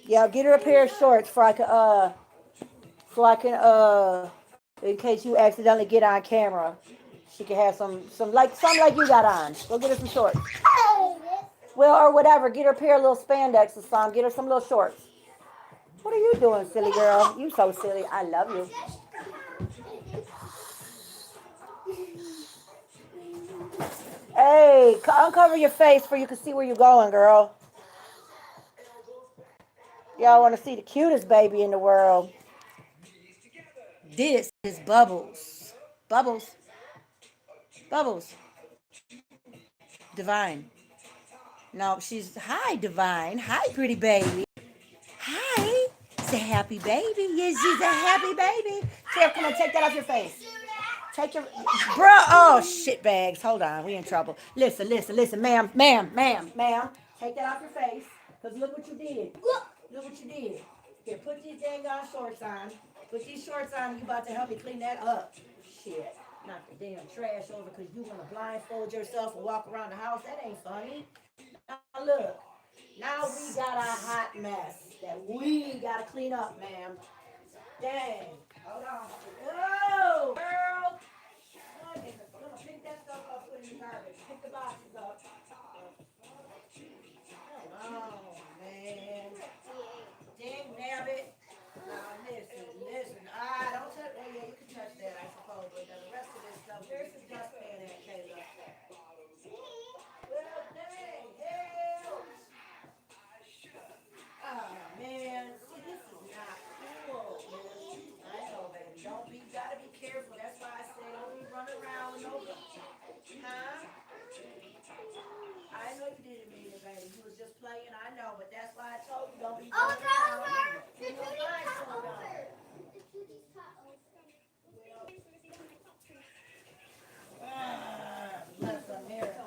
Yeah, get her a pair of shorts in case you accidentally get on camera. She can have some like you got on. Go get her some shorts. Well, or whatever. Get her a pair of little spandex or something. Get her some little shorts. What are you doing, silly girl? You so silly. I love you. Hey, uncover your face so you can see where you're going, girl. Y'all want to see the cutest baby in the world. This is Bubbles. Bubbles. Bubbles. Divine. No, she's hi, Divine. Hi, pretty baby. Hi. It's a happy baby. Yes, she's a happy baby. Here, come on, take that off your face. Take your, bro. Oh, shit bags. Hold on, we in trouble. Listen, listen, listen, ma'am. Take that off your face, cause look what you did. Look what you did. Here, put these dang on shorts on. Put these shorts on. You about to help me clean that up. Shit. Knock the damn trash over because you want to blindfold yourself and walk around the house. That ain't funny. Now look. Now we got a hot mess that we gotta clean up, ma'am. Dang. Hold on. Oh, girl. Pick that stuff up, put it in the garbage. Pick the boxes up. Oh, man. Dang nabbit. Now, listen. Don't touch. Oh, yeah, you can touch that, I suppose. But the rest of this stuff, where's the dustpan at, Kayla? Well, dang, hell. Oh, man. See, this is not cool, man. I know, baby. Don't be, gotta be careful. That's why I say don't be running around with no, huh? I know you didn't mean it, baby. You was just playing, I know, but that's why I told you don't be running around. You know, fine, slow down. Bless America.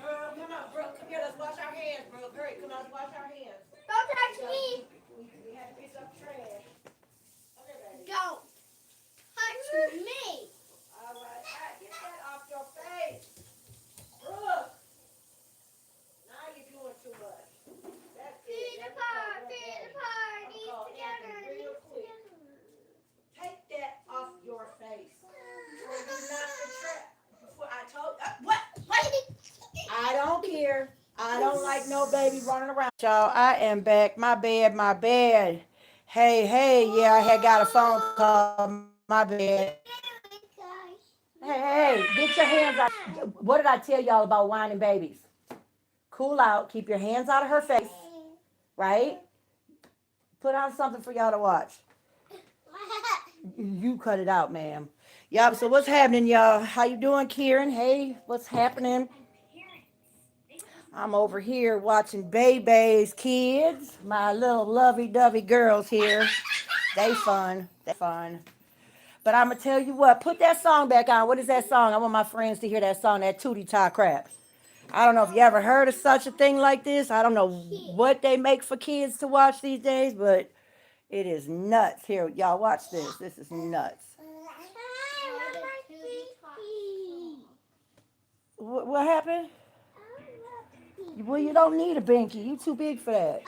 Girl, come on, Brooke. Come here, let's wash our hands, Brooke. Hurry, come on, let's wash our hands. Don't touch me. We had to pick up trash. Okay, baby. Don't touch me. All right, get that off your face. Brooke, now you're doing too much. That's it. Feed the party together. Real quick. Take that off your face. Before you knock the trash. Before I told what? I don't care. I don't like no baby running around. Y'all, I am back. My bad. Hey, yeah, I had got a phone call. My bad. Hey, get your hands out. What did I tell y'all about whining babies? Cool out. Keep your hands out of her face. Right? Put on something for y'all to watch. You cut it out, ma'am. Yup, so what's happening, y'all? How you doing, Kieran? Hey, what's happening? I'm over here watching Baby's kids. My little lovey-dovey girls here. They fun. They fun. But I'm going to tell you what. Put that song back on. What is that song? I want my friends to hear that song, that Tootie Tie crap. I don't know if you ever heard of such a thing like this. I don't know what they make for kids to watch these days, but it is nuts. Here, y'all watch this. This is nuts. What happened? Well, you don't need a binky. You too big for that.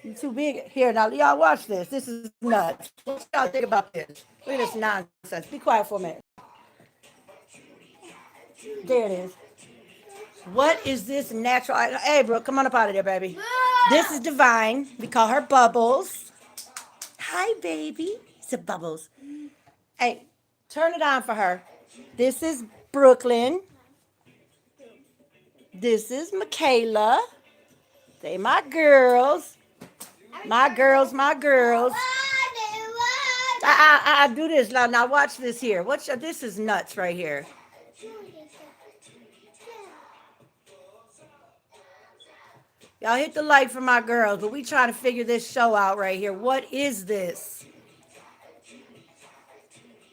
You too big. Here, now, y'all watch this. This is nuts. What y'all think about this? Look at this nonsense. Be quiet for a minute. There it is. What is this natural? Hey, Brooke, come on up out of there, baby. This is Divine. We call her Bubbles. Hi, baby. It's a Bubbles. Hey, turn it on for her. This is Brooklyn. This is Michaela. They my girls. My girls. I do this now. Now watch this here. This is nuts right here. Y'all hit the like for my girls, but we trying to figure this show out right here. What is this?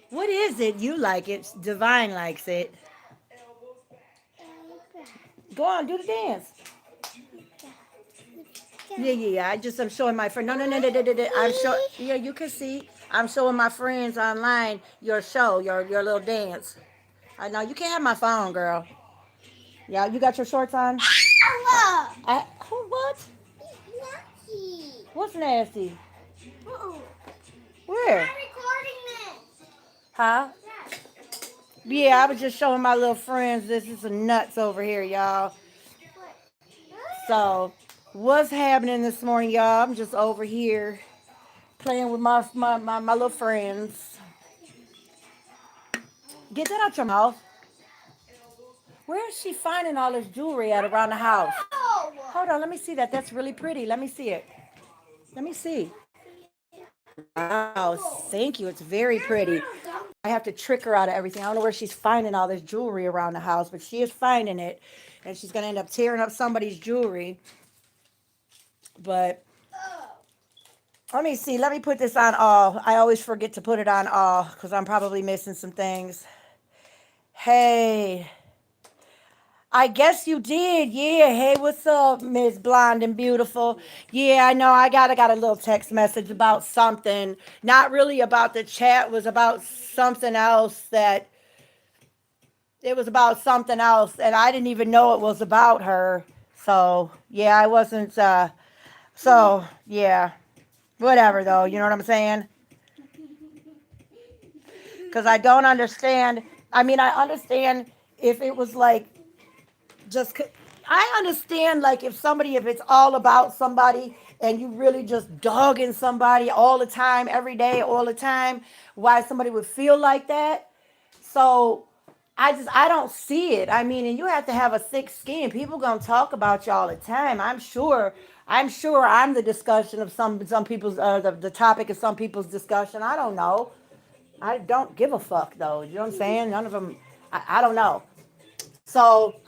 What is it? You like it. Divine likes it. Go on, do the dance. Yeah. I'm showing my friend. No. I'm showing. Yeah, you can see. I'm showing my friends online your show, your little dance. I know you can't have my phone, girl. Yeah, you got your shorts on. What? What's nasty? Uh-oh. Where? I'm recording this. Huh? Yes. Yeah, I was just showing my little friends. This is some nuts over here, y'all. What? So, what's happening this morning, y'all? I'm just over here playing with my little friends. Get that out your mouth. Where is she finding all this jewelry at around the house? Oh. Hold on, let me see that. That's really pretty. Let me see it. Let me see. Wow, thank you. It's very pretty. I have to trick her out of everything. I don't know where she's finding all this jewelry around the house, but she is finding it. And she's going to end up tearing up somebody's jewelry. But let me see. Let me put this on all. I always forget to put it on all because I'm probably missing some things. Hey, I guess you did. Yeah. Hey, what's up, Miss Blonde and Beautiful? Yeah, I know. I got a little text message about something. Not really about the chat. It was about something else that it was about something else, and I didn't even know it was about her. So yeah, I wasn't. So yeah, whatever though. You know what I'm saying? Because I don't understand. I mean, I understand if it was like just. I understand like if it's all about somebody and you really just dogging somebody all the time, every day, all the time, why somebody would feel like that. So I don't see it. I mean, and you have to have a thick skin. People gonna talk about you all the time. I'm sure I'm the discussion of some people's the topic of some people's discussion. I don't know. I don't give a fuck though. You know what I'm saying? None of them. I don't know. So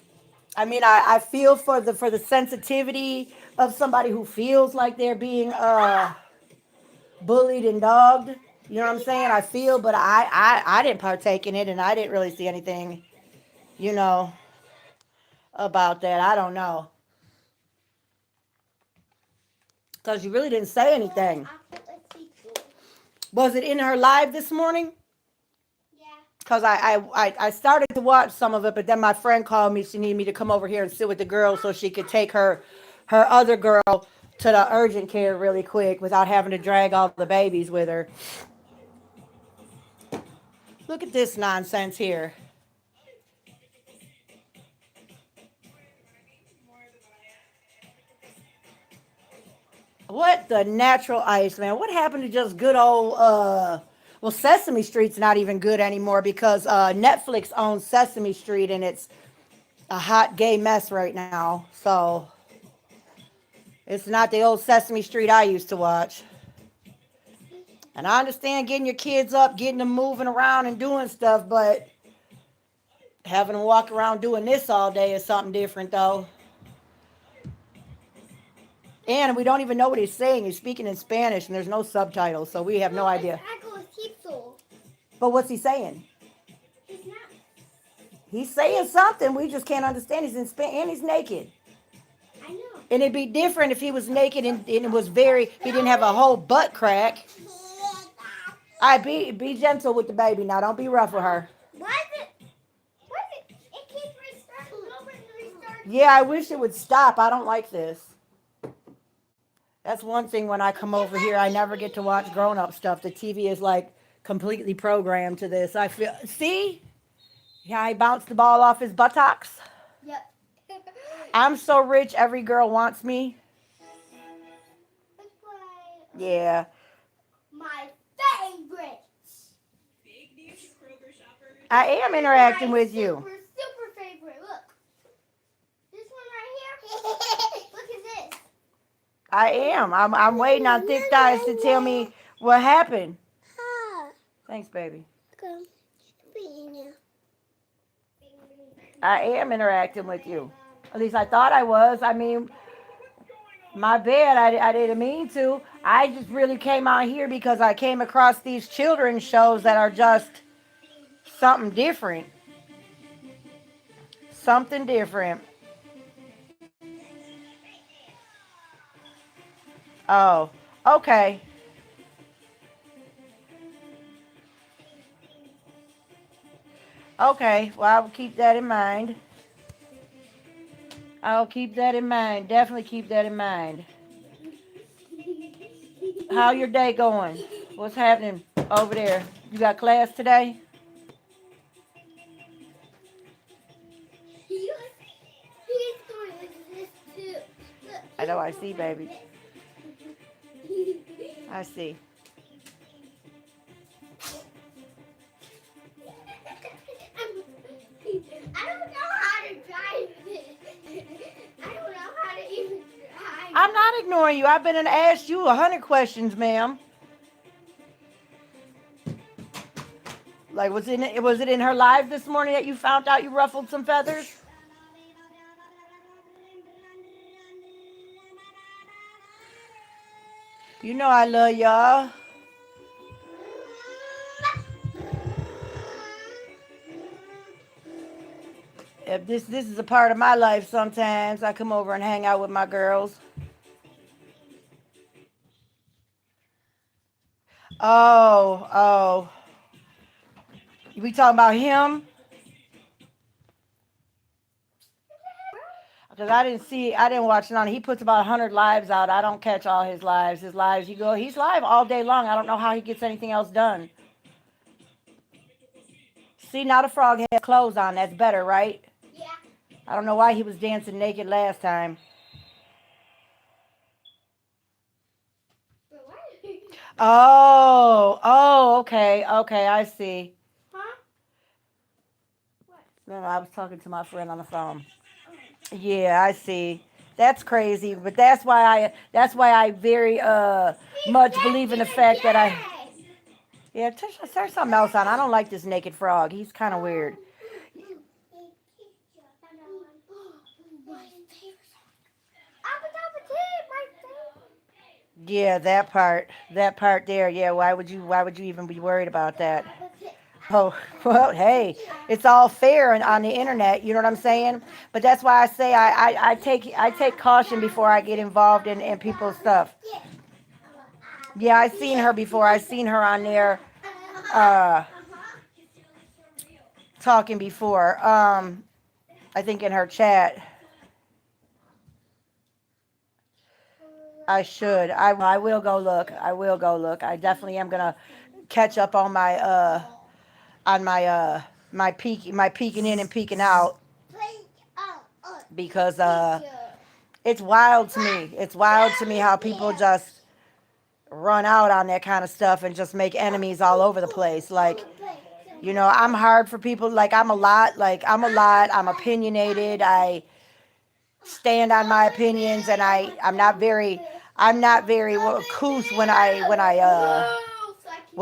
I mean, I feel for the sensitivity of somebody who feels like they're being bullied and dogged. You know what I'm saying? I feel, but I didn't partake in it, and I didn't really see anything, you know, about that. I don't know, because you really didn't say anything. Was it in her live this morning? Yeah. Because I started to watch some of it, but then my friend called me. She needed me to come over here and sit with the girls so she could take her other girl to the urgent care really quick without having to drag all the babies with her. Look at this nonsense here. What the natural ice, man? What happened to just good old well, Sesame Street's not even good anymore because Netflix owns Sesame Street and it's a hot gay mess right now. So it's not the old Sesame Street I used to watch. And I understand getting your kids up, getting them moving around and doing stuff, but having them walk around doing this all day is something different, though. And we don't even know what he's saying. He's speaking in Spanish, and there's no subtitles, so we have no idea. But what's he saying? He's not. He's saying something. We just can't understand. He's in Spanish, and he's naked. I know. And it'd be different if he was naked and it was he didn't have a whole butt crack. Be gentle with the baby now. Don't be rough with her. Why is it? It keeps restarting over and restarting. Yeah, I wish it would stop. I don't like this. That's one thing when I come over here, I never get to watch grown-up stuff. The TV is like completely programmed to this. I feel, see? Yeah, he bounced the ball off his buttocks. Yep. I'm so rich, every girl wants me. Let's play. Yeah. My favorite. I am interacting with you. Super favorite. Look. This one right here. Look at this. I am. I'm waiting on Thick Thighs to tell me what happened. Thanks, baby. I am interacting with you. At least I thought I was. I mean, my bad. I didn't mean to. I just really came out here because I came across these children's shows that are just something different. Something different. Oh, okay. Okay. Well, I'll keep that in mind. I'll keep that in mind. Definitely keep that in mind. How your day going? What's happening over there? You got class today? He's going like this too. Look, I know, he's I see, going like baby. this. I see. I don't know how to drive it. I don't know how to even drive I'm it. not ignoring you. I've been and asked you 100 questions, ma'am. Like, was it in her live this morning that you found out you ruffled some feathers? You know I love y'all. If this is a part of my life sometimes, I come over and hang out with my girls. Oh. We talking about him? Because I didn't watch none. He puts about 100 lives out. I don't catch all his lives. He's live all day long. I don't know how he gets anything else done. See, now the frog has clothes on. That's better, right? Yeah. I don't know why he was dancing naked last time. But why? Okay, I see. Huh? No, I was talking to my friend on the phone. Yeah, I see. That's crazy, but that's why I very much believe in the fact that I yeah, turn something else on. I don't like this naked frog. He's kind of weird. Yeah, that part there. Yeah, why would you even be worried about that? Oh, well, hey, it's all fair on the internet. You know what I'm saying? But that's why I say I take caution before I get involved in people's stuff. Yeah, I seen her before. I seen her on there uh, talking before. I think in her chat. I should. I will go look. I will go look. I definitely am gonna catch up on my peeking in and peeking out because it's wild to me. It's wild to me how people just run out on that kind of stuff and just make enemies all over the place. Like, I'm hard for people. Like, I'm a lot. I'm opinionated. I stand on my opinions, and I'm not very couth when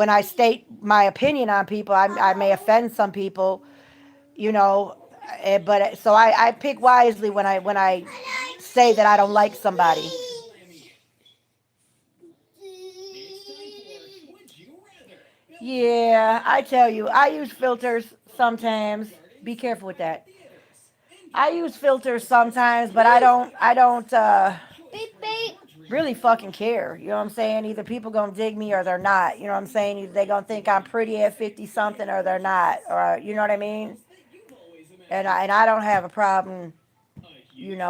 I state my opinion on people. I may offend some people, you know, but so I pick wisely when I say that I don't like somebody. Yeah, I tell you, I use filters sometimes. Be careful with that. I use filters sometimes, but I don't Beep beep. really fucking care. You know what I'm saying? Either people gonna dig me or they're not. You know what I'm saying? Either they gonna think I'm pretty at 50 something or they're not. Or you know what I mean? And I don't have a problem,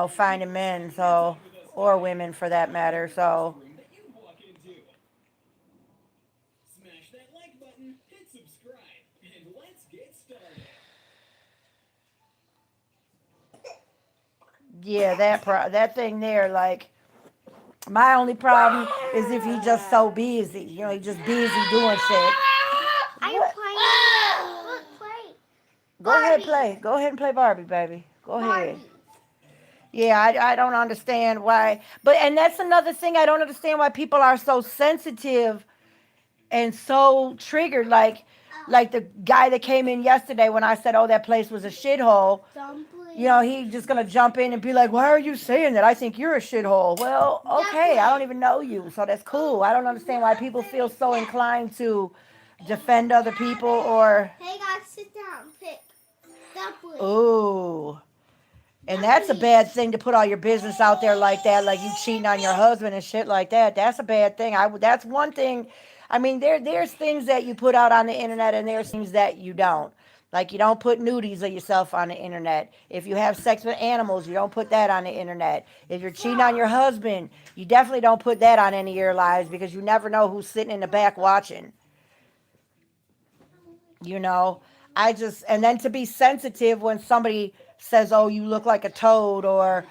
finding men, so, or women for that matter. So yeah, that thing there, like, my only problem is if he just so busy. He just busy doing shit. Are you What? playing? Look, play. Go ahead, Barbie. play. Go ahead and play Barbie, baby. Go ahead. Barbie. Yeah, I don't understand why. And that's another thing. I don't understand why people are so sensitive and so triggered. Like the guy that came in yesterday when I said, oh, that place was a shithole. Dumpling. He's just going to jump in and be like, why are you saying that? I think you're a shithole. Well, okay, I don't even know you, so that's cool. I don't understand why people feel so inclined to defend other people or, Hey guys, sit down. Pick. Dumpling. ooh. And that's a bad thing to put all your business out there like that, like you cheating on your husband and shit like that. That's a bad thing. That's one thing. I mean, there's things that you put out on the internet and there's things that you don't. Like you don't put nudies of yourself on the internet. If you have sex with animals, you don't put that on the internet. If you're cheating on your husband, you definitely don't put that on any of your lives because you never know who's sitting in the back watching. You know, I just, and then to be sensitive when somebody says, oh, you look like a toad, or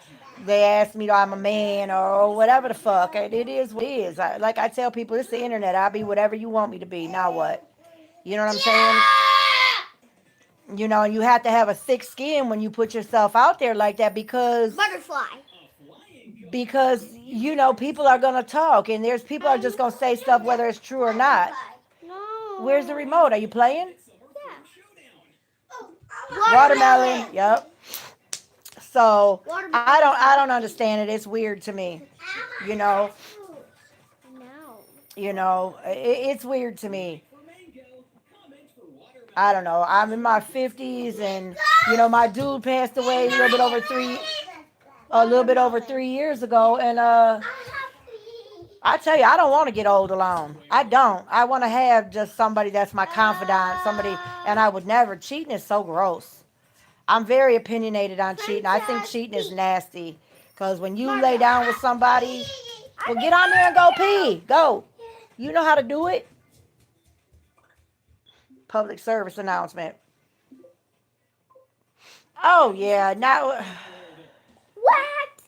they ask me, I'm a man, or whatever the fuck. It is what it is. Like I tell people, it's the internet. I'll be whatever you want me to be. Now what? You know what I'm saying? You know, and you have to have a thick skin when you put yourself out there like that Butterfly. because you know people are gonna talk and there's people are just gonna say stuff whether it's true or not. No. Where's the remote? Are you playing? Yeah. Watermelon. Yep. So Watermelon. I don't understand it. It's weird to me. You know. No. It's weird to me. I don't know. I'm in my 50s, and my dude passed away a little bit over 3 years ago, and I tell you, I don't want to get old alone. I don't. I want to have just somebody that's my confidant, somebody, and I would never. Cheating is so gross. I'm very opinionated on cheating. I think cheating is nasty, because when you lay down with somebody, well, get on there and go pee. Go. You know how to do it. Public service announcement. Oh yeah, now What?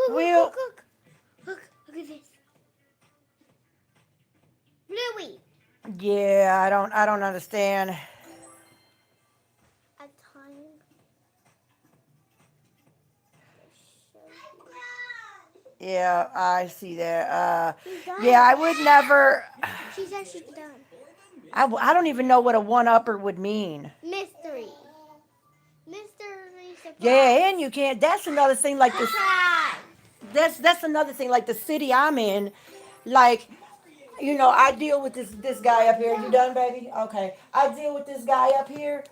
we'll. Look at this. Bluey. Yeah, I don't understand. A tongue. Yeah, I see that. She's done. Yeah, I would never. She's actually done. I don't even know what a one upper would mean. Mystery. Mystery surprise. Yeah, and you can't. That's another thing. Like this. Surprise. That's another thing. Like the city I'm in, like I deal with this guy up here. You done, baby? Okay. I deal with this guy up here,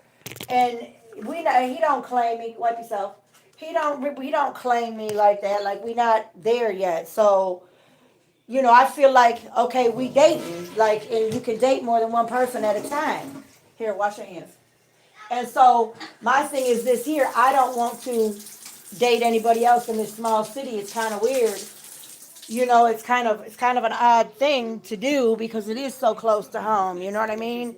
and he don't claim me. Wipe yourself. He don't claim me like that. Like we not there yet. So I feel like okay, we dating. Like, and you can date more than one person at a time. Here, wash your hands. And so my thing is this here. I don't want to date anybody else in this small city. It's kind of weird. It's kind of an odd thing to do because it is so close to home. You know what I mean?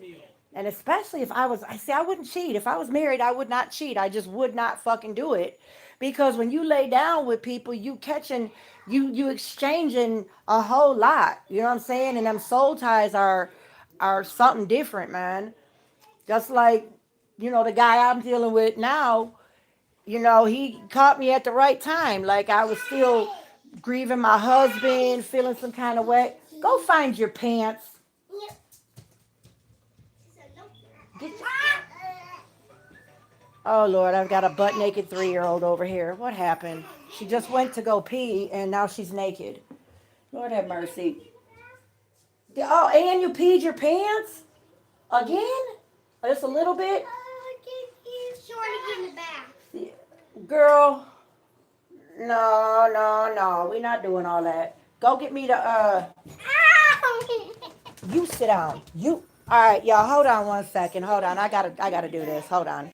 And especially if I wouldn't cheat. If I was married, I would not cheat. I just would not fucking do it. Because when you lay down with people, you exchanging a whole lot. You know what I'm saying? And them soul ties are something different, man. Just like, the guy I'm dealing with now, he caught me at the right time. Like I was still grieving my husband, feeling some kind of way. Go find your pants. Get your- Oh Lord, I've got a butt naked 3-year-old over here. What happened? She just went to go pee and now she's naked. Lord have mercy. Oh, and you peed your pants? Again? Just a little bit? She want to get in the bath. Girl, no. We're not doing all that. Go get me the you sit down. All right, y'all, hold on one second. Hold on. I gotta do this. Hold on.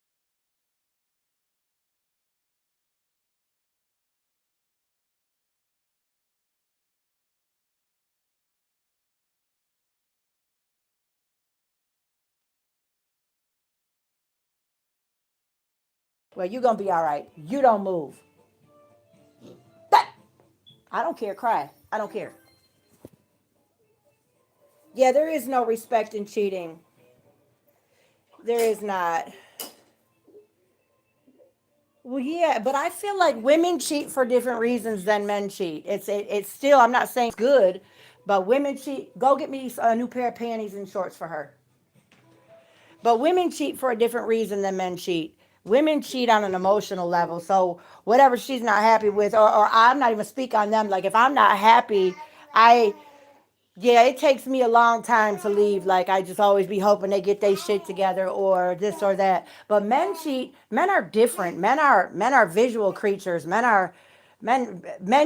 Well, you're gonna be all right. You don't move. That I don't care. Cry. I don't care. Yeah, there is no respect in cheating. There is not. Well, yeah, but I feel like women cheat for different reasons than men cheat. It's still. I'm not saying it's good, but women cheat. Go get me a new pair of panties and shorts for her. But women cheat for a different reason than men cheat. Women cheat on an emotional level. So whatever she's not happy with, or I'm not even speak on them. Like if I'm not happy, I yeah, it takes me a long time to leave. Like I just always be hoping they get their shit together or this or that. But men cheat. Men are different. Men are visual creatures. Men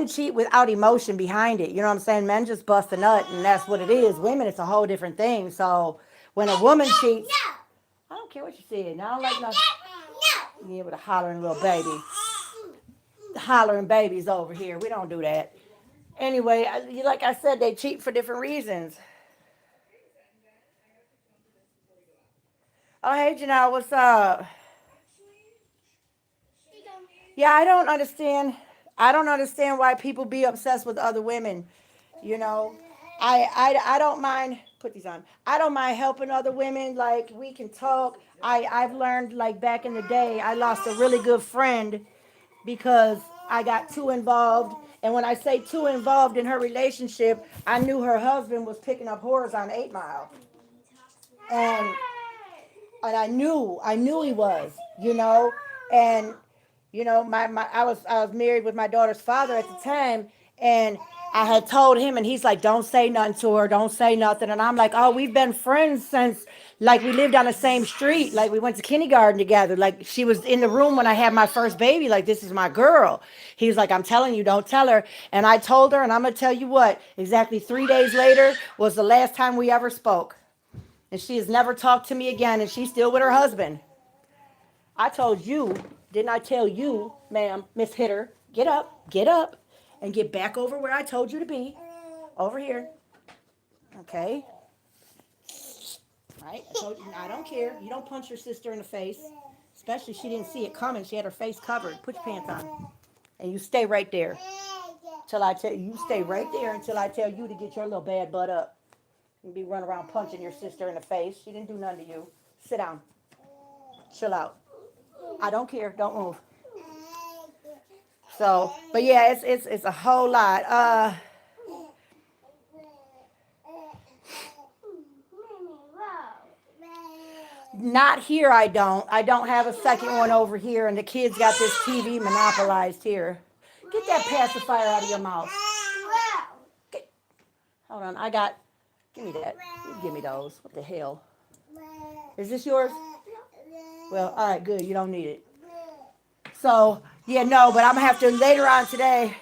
cheat without emotion behind it. You know what I'm saying? Men just bust a nut and that's what it is. Women, it's a whole different thing. So when a woman cheats, I don't care what you said. Now I don't like no. Yeah, with a hollering little baby. Hollering babies over here. We don't do that. Anyway, like I said, they cheat for different reasons. Oh, hey, Janelle, what's up? Yeah, I don't understand. I don't understand why people be obsessed with other women. You know, I don't mind. Put these on. I don't mind helping other women. Like we can talk. I've learned like back in the day. I lost a really good friend because I got too involved. And when I say too involved in her relationship, I knew her husband was picking up whores on 8 Mile, and I knew he was, and my I was married with my daughter's father at the time, and I had told him, and he's like, "Don't say nothing to her, don't say nothing," and I'm like, "Oh, we've been friends since like we lived on the same street, like we went to kindergarten together, like she was in the room when I had my first baby, like this is my girl." He's like, "I'm telling you, don't tell her," and I told her, and I'm gonna tell you what, exactly 3 days later was the last time we ever spoke. And she has never talked to me again, and she's still with her husband. I told you, didn't I tell you, ma'am, Miss Hitter, get up, and get back over where I told you to be. Over here. Okay? Right? I told you, I don't care. You don't punch your sister in the face. Especially she didn't see it coming. She had her face covered. Put your pants on. And you stay right there. Till I tell you, stay right there until I tell you to get your little bad butt up. You be running around punching your sister in the face. She didn't do nothing to you. Sit down. Chill out. I don't care. Don't move. So, but yeah, it's a whole lot. Not here. I don't. I don't have a second one over here, and the kids got this TV monopolized here. Get that pacifier out of your mouth. Get, hold on. Give me that. You give me those. What the hell? Is this yours? Well, all right, good. You don't need it. So, yeah, no, but I'm going to have to later on today.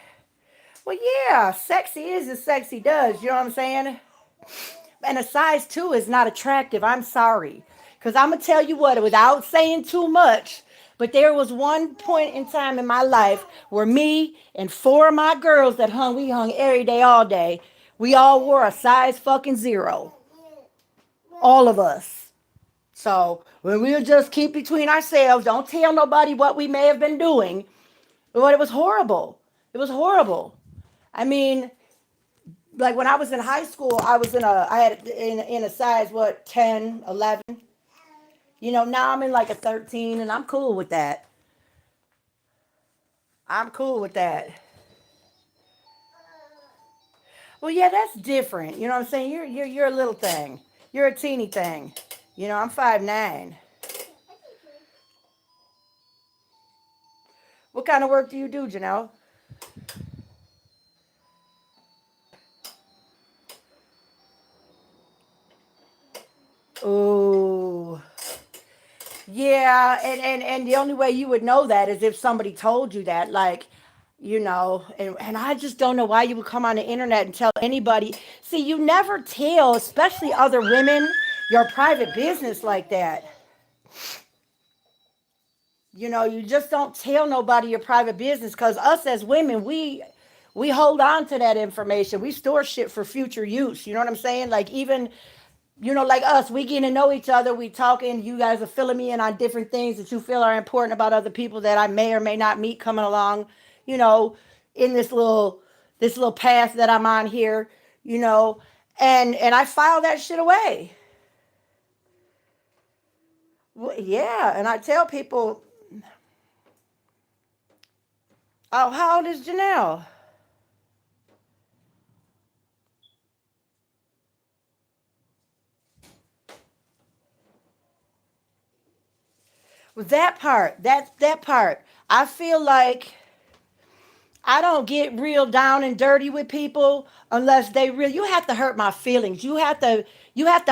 Well, yeah, sexy is as sexy does. You know what I'm saying? And a size 2 is not attractive. I'm sorry. Because I'm going to tell you what, without saying too much, but there was one point in time in my life where me and 4 of my girls we hung every day, all day. We all wore a size fucking 0. All of us. So when we'll just keep between ourselves, don't tell nobody what we may have been doing. But it was horrible. It was horrible. I mean, like when I was in high school, I had in a size, 10, 11. Now I'm in like a 13 and I'm cool with that. I'm cool with that. Well, yeah, that's different. You know what I'm saying? You're a little thing. You're a teeny thing. I'm 5'9". What kind of work do you do, Janelle? Ooh. Yeah, and the only way you would know that is if somebody told you that, like, and I just don't know why you would come on the internet and tell anybody. See, you never tell, especially other women, your private business like that. You just don't tell nobody your private business because us as women, we hold on to that information. We store shit for future use. You know what I'm saying? Like even like us, we getting to know each other. We talking. You guys are filling me in on different things that you feel are important about other people that I may or may not meet coming along. You know, in this little path that I'm on here. You know, and I file that shit away. Well, yeah, and I tell people, oh, how old is Janelle? Well, that part. I feel like I don't get real down and dirty with people unless they real. You have to hurt my feelings. You have to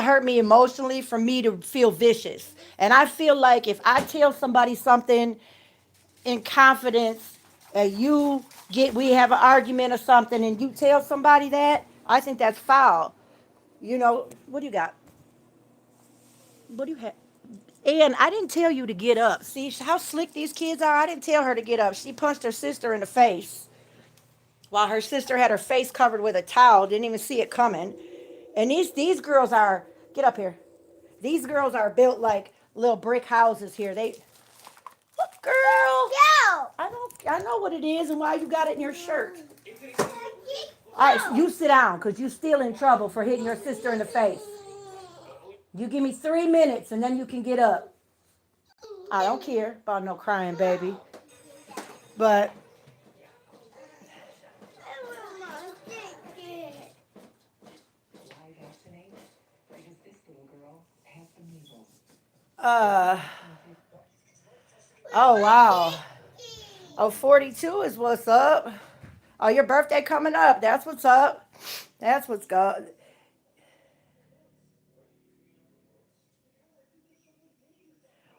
hurt me emotionally for me to feel vicious. And I feel like if I tell somebody something in confidence and we have an argument or something and you tell somebody that, I think that's foul. What do you got? What do you have? And I didn't tell you to get up. See how slick these kids are? I didn't tell her to get up. She punched her sister in the face while her sister had her face covered with a towel, didn't even see it coming. And these girls are, get up here. These girls are built like little brick houses here. They, look, girl. I know what it is and why you got it in your shirt. All right, you sit down because you still in trouble for hitting your sister in the face. You give me 3 minutes and then you can get up. I don't care about no crying baby. But uh oh wow. Oh, 42 is what's up. Oh, your birthday coming up. That's what's up. That's what's good.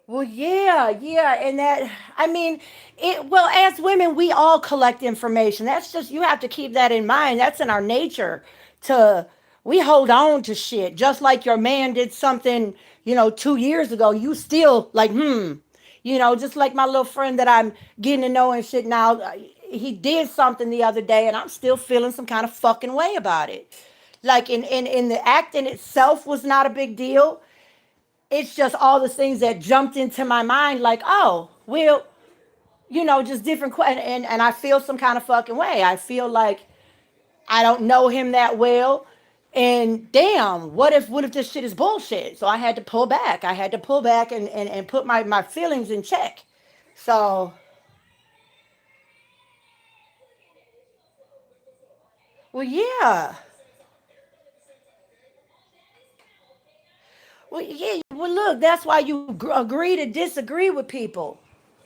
Well, yeah, yeah, and that I mean, it. Well, as women, we all collect information. That's just you have to keep that in mind. That's in our nature. To we hold on to shit. Just like your man did something, 2 years ago. You still like, just like my little friend that I'm getting to know and shit now. He did something the other day, and I'm still feeling some kind of fucking way about it. Like in the act in itself was not a big deal. It's just all the things that jumped into my mind, like, oh, well, just different questions. And I feel some kind of fucking way. I feel like I don't know him that well. And damn, what if this shit is bullshit? So I had to pull back. I had to pull back and put my feelings in check. So, well, yeah. Well, yeah. Well, look, that's why you agree to disagree with people.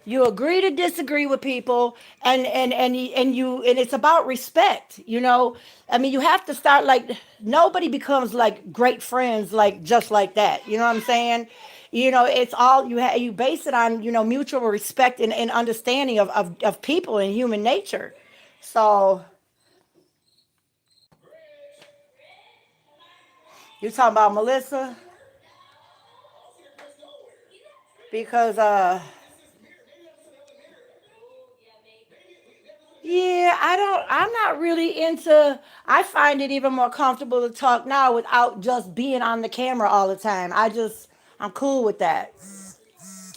You agree to disagree with people, and it's about respect. I mean, you have to start like nobody becomes like great friends like just like that. You know what I'm saying? It's all you base it on mutual respect and understanding of people and human nature. So you talking about Melissa because yeah, I'm not really into, I find it even more comfortable to talk now without just being on the camera all the time. I'm cool with that.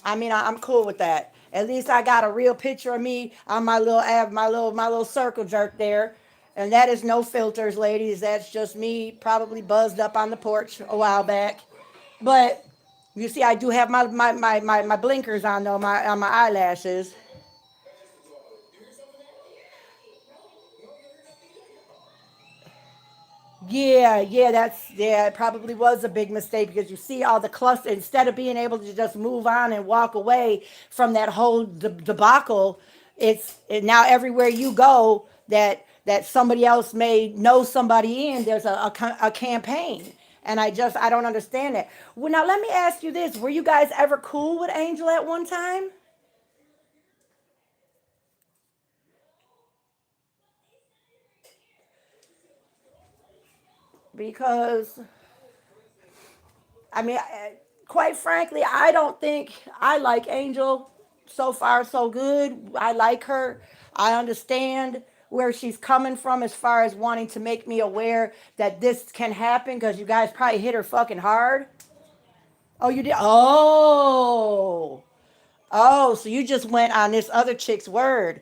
I mean, I'm cool with that. At least I got a real picture of me on my little my little circle jerk there. And that is no filters, ladies. That's just me probably buzzed up on the porch a while back. But you see, I do have my blinkers on though, on my eyelashes. Yeah, yeah, it probably was a big mistake because you see all the cluster instead of being able to just move on and walk away from that whole debacle. Now everywhere you go that somebody else may know somebody in. There's a campaign, and I don't understand that. Well, now let me ask you this: were you guys ever cool with Angel at one time? Because I mean, quite frankly, I don't think I like Angel. So far, so good. I like her. I understand where she's coming from as far as wanting to make me aware that this can happen because you guys probably hit her fucking hard. Oh, you did? Oh. Oh, so you just went on this other chick's word.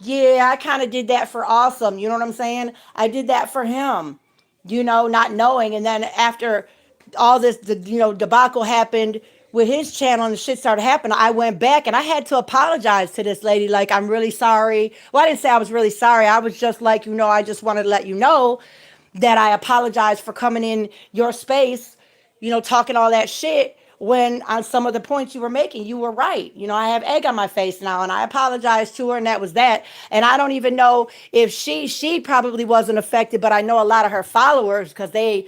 Yeah, I kind of did that for Awesome. You know what I'm saying? I did that for him, not knowing. And then after all this, debacle happened with his channel and the shit started happening, I went back and I had to apologize to this lady. Like, I'm really sorry. Well, I didn't say I was really sorry. I was just like, I just wanted to let you know that I apologize for coming in your space, talking all that shit when on some of the points you were making, you were right. I have egg on my face now and I apologized to her and that was that. And I don't even know if she probably wasn't affected, but I know a lot of her followers because they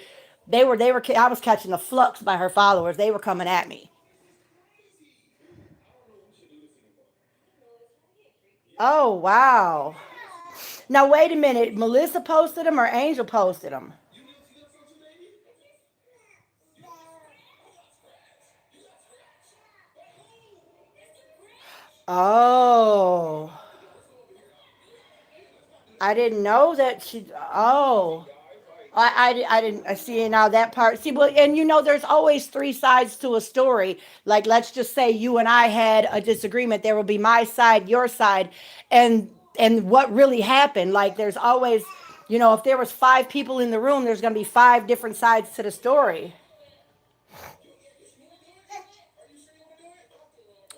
were I was catching the flux by her followers. They were coming at me. Oh, wow. Now wait a minute. Melissa posted them or Angel posted them? Oh, I didn't know that she. Oh. I didn't I see now that part. See, well, and there's always three sides to a story. Like, let's just say you and I had a disagreement. There will be my side, your side, and what really happened. Like, there's always, if there was five people in the room, there's going to be five different sides to the story.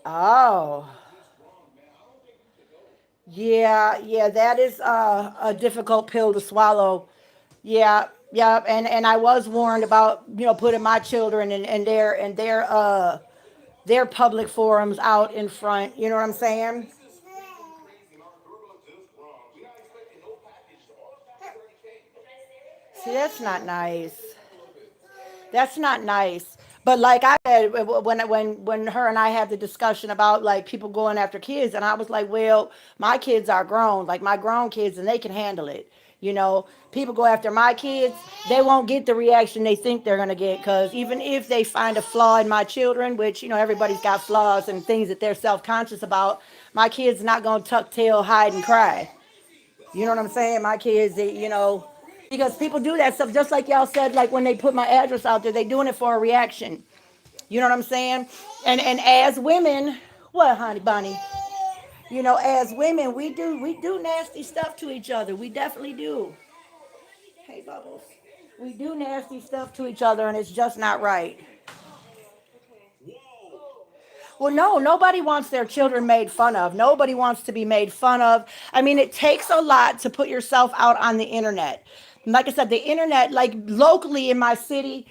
Oh, yeah, yeah, that is a difficult pill to swallow. Yeah, yeah, and I was warned about putting my children and their public forums out in front. You know what I'm saying? See, that's not nice. That's not nice. But like I said, when her and I had the discussion about like people going after kids, and I was like, well, my kids are grown, like my grown kids, and they can handle it. People go after my kids, they won't get the reaction they think they're gonna get, because even if they find a flaw in my children, which everybody's got flaws and things that they're self conscious about, my kids not gonna tuck tail, hide, and cry. You know what I'm saying? My kids, because people do that stuff, just like y'all said, like when they put my address out there, they doing it for a reaction. You know what I'm saying? And as women, what, honey bunny? As women, we do nasty stuff to each other. We definitely do. Hey, Bubbles. We do nasty stuff to each other, and it's just not right. Well, no, nobody wants their children made fun of. Nobody wants to be made fun of. I mean, it takes a lot to put yourself out on the internet. Like I said, the internet, like locally in my city,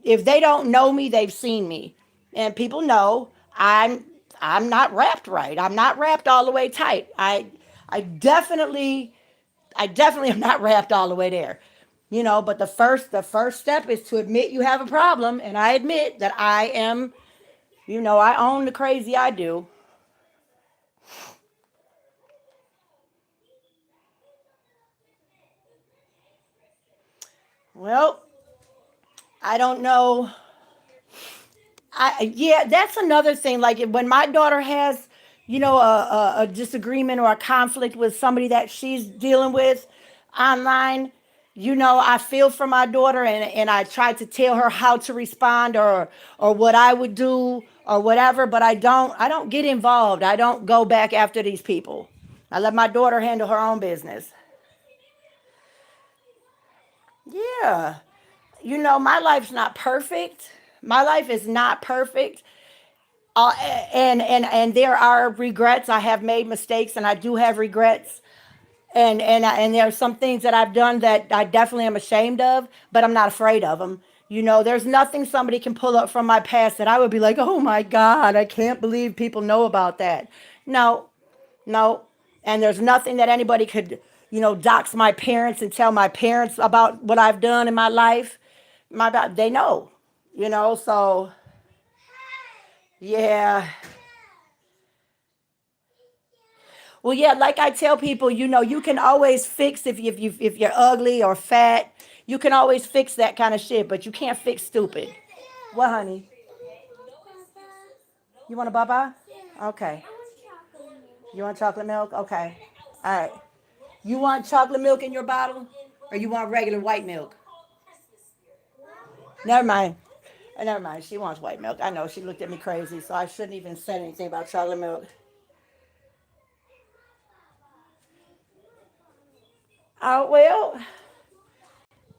if they don't know me, they've seen me. And people know I'm not wrapped right. I'm not wrapped all the way tight. I definitely am not wrapped all the way there. But the first step is to admit you have a problem, and I admit that I am, I own the crazy I do. Well, I don't know. Yeah, that's another thing. Like when my daughter has, a disagreement or a conflict with somebody that she's dealing with online, I feel for my daughter, and I try to tell her how to respond, or what I would do or whatever, but I don't get involved. I don't go back after these people. I let my daughter handle her own business. Yeah. My life's not perfect. My life is not perfect. uh, and there are regrets. I have made mistakes, and I do have regrets. And there are some things that I've done that I definitely am ashamed of, but I'm not afraid of them. There's nothing somebody can pull up from my past that I would be like, oh my God, I can't believe people know about that. No, no. And there's nothing that anybody could, dox my parents and tell my parents about what I've done in my life. They know, so yeah. Well, yeah, like I tell people, you can always fix if you're ugly or fat. You can always fix that kind of shit, but you can't fix stupid. What, honey? You want a baba? Okay. You want chocolate milk? Okay. All right. You want chocolate milk in your bottle, or you want regular white milk? Never mind. Never mind. She wants white milk. I know. She looked at me crazy, so I shouldn't even say anything about chocolate milk. Oh well,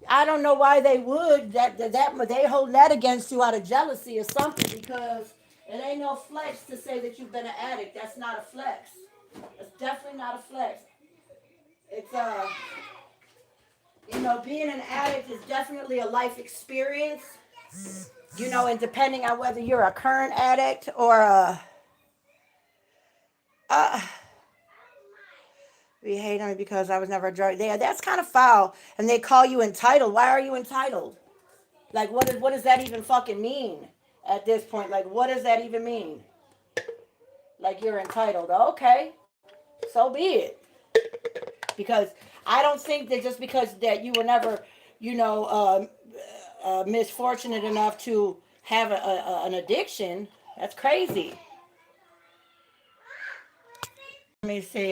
I don't know why they would that they hold that against you out of jealousy or something, because it ain't no flex to say that you've been an addict. That's not a flex. It's definitely not a flex. It's being an addict is definitely a life experience. And depending on whether you're a current addict or uh you hate on me because I was never a drug. Yeah, that's kind of foul. And they call you entitled. Why are you entitled? Like, what does that even fucking mean at this point? Like, what does that even mean? Like, you're entitled. Okay, so be it. Because I don't think that just because that you were never, misfortunate enough to have an addiction, that's crazy. Let me see.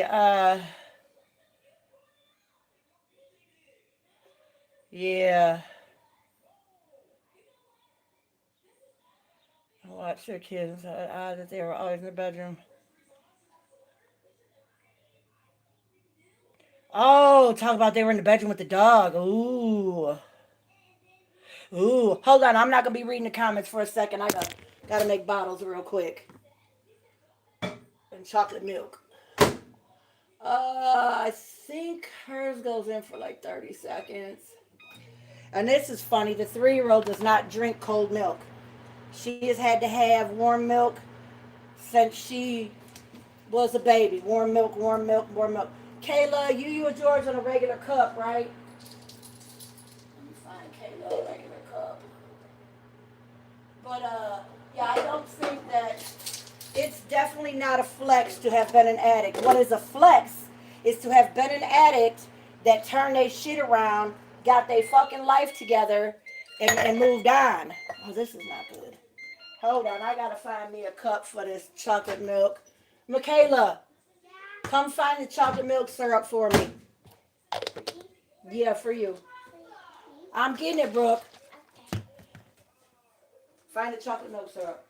Yeah. Watch your kids. That they were always in the bedroom. Oh, talk about they were in the bedroom with the dog. Ooh. Ooh. Hold on. I'm not gonna be reading the comments for a second. I gotta make bottles real quick. And chocolate milk. I think hers goes in for like 30 seconds. And this is funny. The 3-year-old does not drink cold milk. She has had to have warm milk since she was a baby. Warm milk, warm milk, warm milk. Kayla, you use yours in a regular cup, right? Let me find Kayla a regular cup. But yeah, I don't think that it's definitely not a flex to have been an addict. What is a flex is to have been an addict that turned their shit around, got their fucking life together, and moved on. Oh, this is not good. Hold on, I gotta find me a cup for this chocolate milk. Michaela, come find the chocolate milk syrup for me. Yeah, for you. I'm getting it, Brooke. Find the chocolate milk syrup.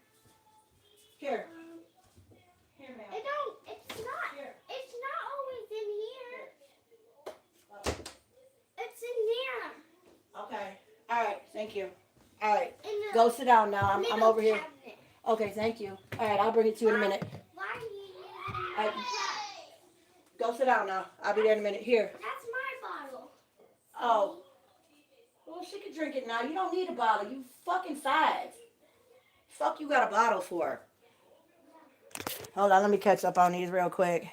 Here. Here, ma'am. It's not. Here. It's not always in here. It's in there. Okay. All right. Thank you. All right. In Go sit down now. I'm middle over here. cabinet. Okay. Thank you. All right. I'll bring it to you in a minute. Why are you using I- my cup? Go sit down now. I'll be there in a minute. Here. That's my bottle. Oh. Well, she can drink it now. You don't need a bottle. You fucking 5. Fuck you got a bottle for. Hold on. Let me catch up on these real quick.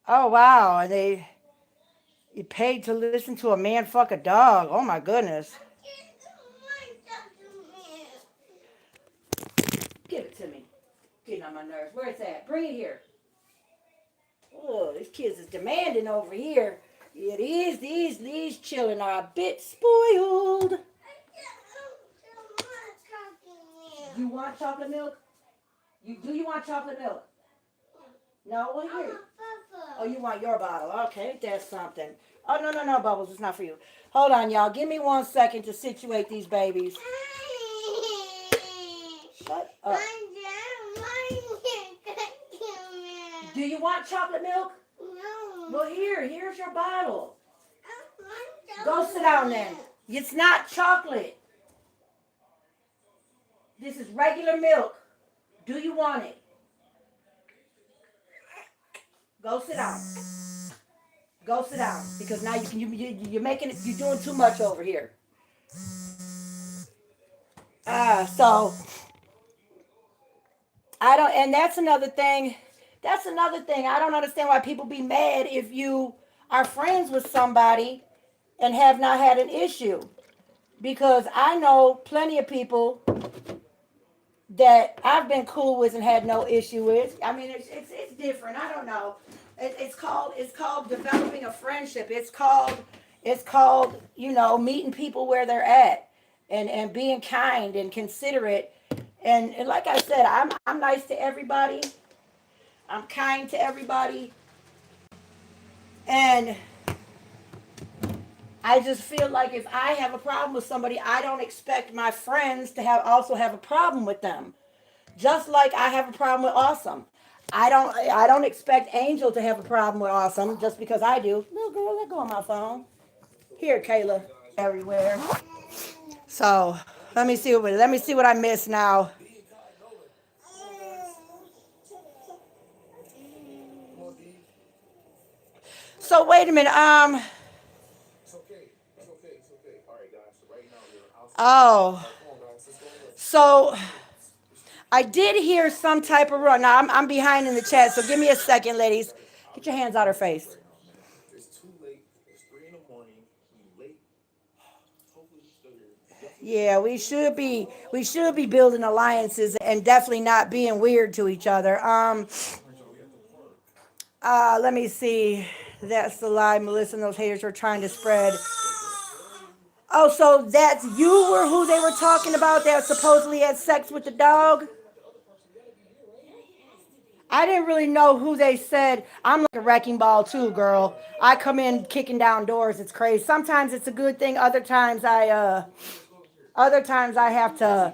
Oh, wow. And you paid to listen to a man fuck a dog. Oh, my goodness. Give it to me. Getting on my nerves. Where it's at? Bring it here. Oh, these kids is demanding over here. Yeah, these children are a bit spoiled. You want chocolate milk? You want chocolate milk? No, well here. Oh, you want your bottle? Okay, that's something. Oh no, Bubbles, it's not for you. Hold on, y'all. Give me 1 second to situate these babies. Shut up. Do you want chocolate milk? No. Well, here's your bottle. Go sit down then. It's not chocolate. This is regular milk. Do you want it? Go sit down. Go sit down because now you're making it. You're doing too much over here. So I don't. And that's another thing. That's another thing. I don't understand why people be mad if you are friends with somebody and have not had an issue. Because I know plenty of people that I've been cool with and had no issue with. I mean, it's different. I don't know. It's called developing a friendship. It's called meeting people where they're at and being kind and considerate. And like I said, I'm nice to everybody. I'm kind to everybody. And I just feel like if I have a problem with somebody, I don't expect my friends to also have a problem with them. Just like I have a problem with Awesome. I don't expect Angel to have a problem with Awesome just because I do. Little girl, let go of my phone. Here, Kayla. Everywhere. So let me see what I missed now. So wait a minute. Oh. So I did hear some type of run. Now I'm behind in the chat, so give me a second, ladies. Get your hands out her face. Yeah, we should be building alliances and definitely not being weird to each other. Let me see. That's the lie Melissa and those haters are trying to spread. Oh, so that's you were who they were talking about that supposedly had sex with the dog? I didn't really know who they said. I'm like a wrecking ball too, girl. I come in kicking down doors. It's crazy. Sometimes it's a good thing. Other times I have to.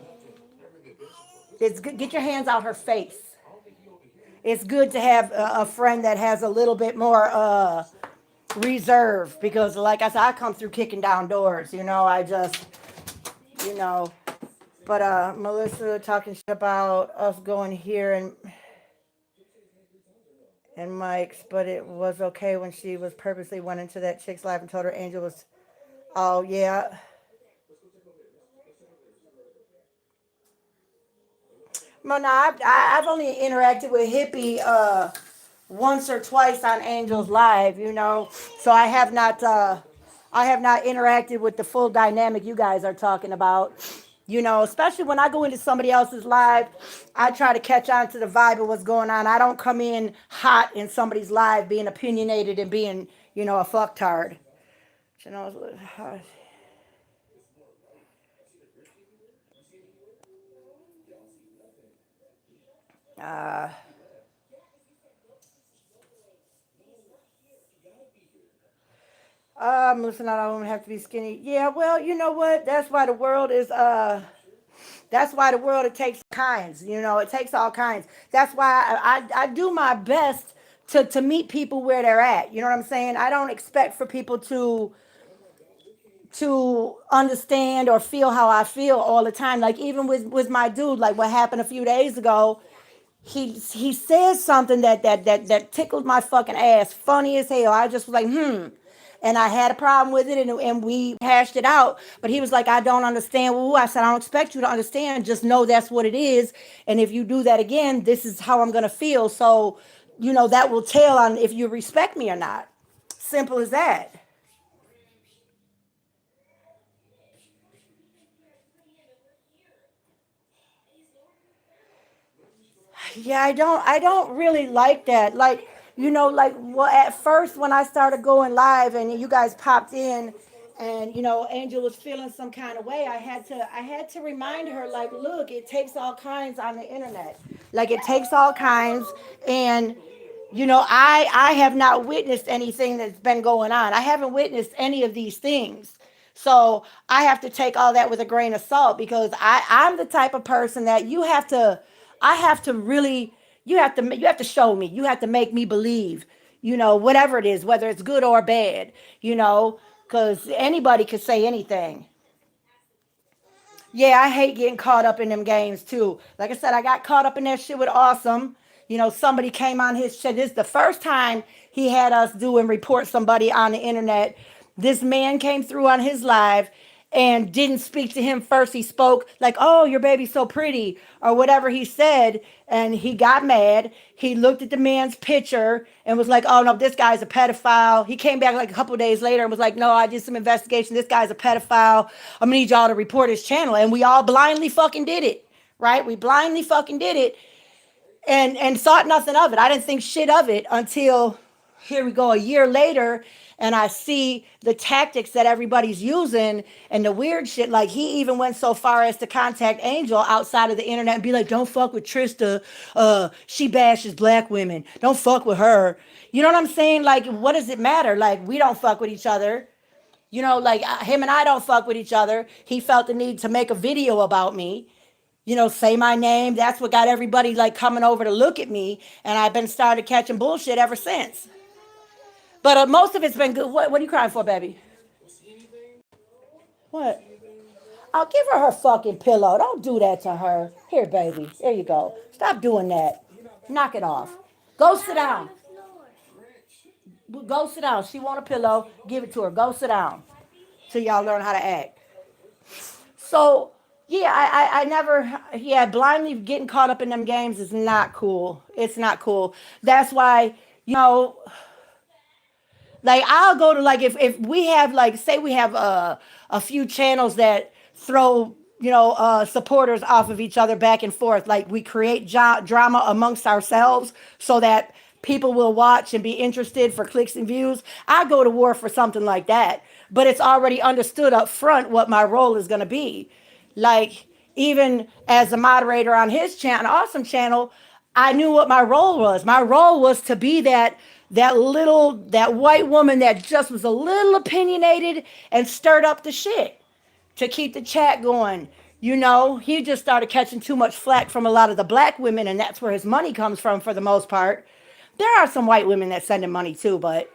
It's good. Get your hands out her face. It's good to have a friend that has a little bit more reserve because, like I said, I come through kicking down doors. I just, you know. But Melissa talking shit about us going here and Mike's, but it was okay when she was purposely went into that chick's life and told her Angel was. Oh yeah. Well, no, I've only interacted with Hippie once or twice on Angel's Live, so I have not interacted with the full dynamic you guys are talking about. Especially when I go into somebody else's live, I try to catch on to the vibe of what's going on. I don't come in hot in somebody's live being opinionated and being, a fucktard. You know, uh, listen, not all women have to be skinny. Yeah, well, you know what? That's why the world, it takes kinds, it takes all kinds. That's why I do my best to meet people where they're at. You know what I'm saying? I don't expect for people to understand or feel how I feel all the time. Like even with my dude, like what happened a few days ago, he said something that tickled my fucking ass, funny as hell. I just was like, and I had a problem with it, and we hashed it out. But he was like, I don't understand. Well, I said, I don't expect you to understand. Just know that's what it is. And if you do that again, this is how I'm gonna feel. So, that will tell on if you respect me or not. Simple as that. Yeah, I don't really like that. Like, like, well, at first when I started going live and you guys popped in and Angel was feeling some kind of way, I had to remind her, like, look, it takes all kinds on the internet. Like, it takes all kinds. And I have not witnessed anything that's been going on. I haven't witnessed any of these things. So I have to take all that with a grain of salt because I'm the type of person that I have to really, you have to show me. You have to make me believe, whatever it is, whether it's good or bad, because anybody could say anything. Yeah, I hate getting caught up in them games too. Like I said, I got caught up in that shit with Awesome. Somebody came on his shit. This is the first time he had us do and report somebody on the internet. This man came through on his live and didn't speak to him first. He spoke like, "Oh, your baby's so pretty," or whatever he said, and he got mad. He looked at the man's picture and was like, "Oh no, this guy's a pedophile." He came back like a couple of days later and was like, "No, I did some investigation. This guy's a pedophile. I'm gonna need y'all to report his channel." And we all blindly fucking did it, right? We blindly fucking did it and thought nothing of it. I didn't think shit of it until here we go a year later, and I see the tactics that everybody's using and the weird shit. Like he even went so far as to contact Angel outside of the internet and be like, "Don't fuck with Trista. She bashes black women. Don't fuck with her." You know what I'm saying? Like, what does it matter? Like, we don't fuck with each other. Like him and I don't fuck with each other. He felt the need to make a video about me, say my name. That's what got everybody like coming over to look at me. And I've been started catching bullshit ever since. But most of it's been good. What are you crying for, baby? What? I'll give her her fucking pillow. Don't do that to her. Here, baby. There you go. Stop doing that. Knock it off. Go sit down. Go sit down. She want a pillow. Give it to her. Go sit down. Till y'all learn how to act. So yeah, I never, yeah, blindly getting caught up in them games is not cool. It's not cool. That's why, like I'll go to like if we have like say we have a few channels that throw supporters off of each other back and forth. Like we create drama amongst ourselves so that people will watch and be interested for clicks and views, I go to war for something like that. But it's already understood up front what my role is going to be. Like, even as a moderator on his channel, awesome channel, I knew what my role was. My role was to be that white woman that just was a little opinionated and stirred up the shit to keep the chat going. He just started catching too much flack from a lot of the black women, and that's where his money comes from for the most part. There are some white women that send him money too, but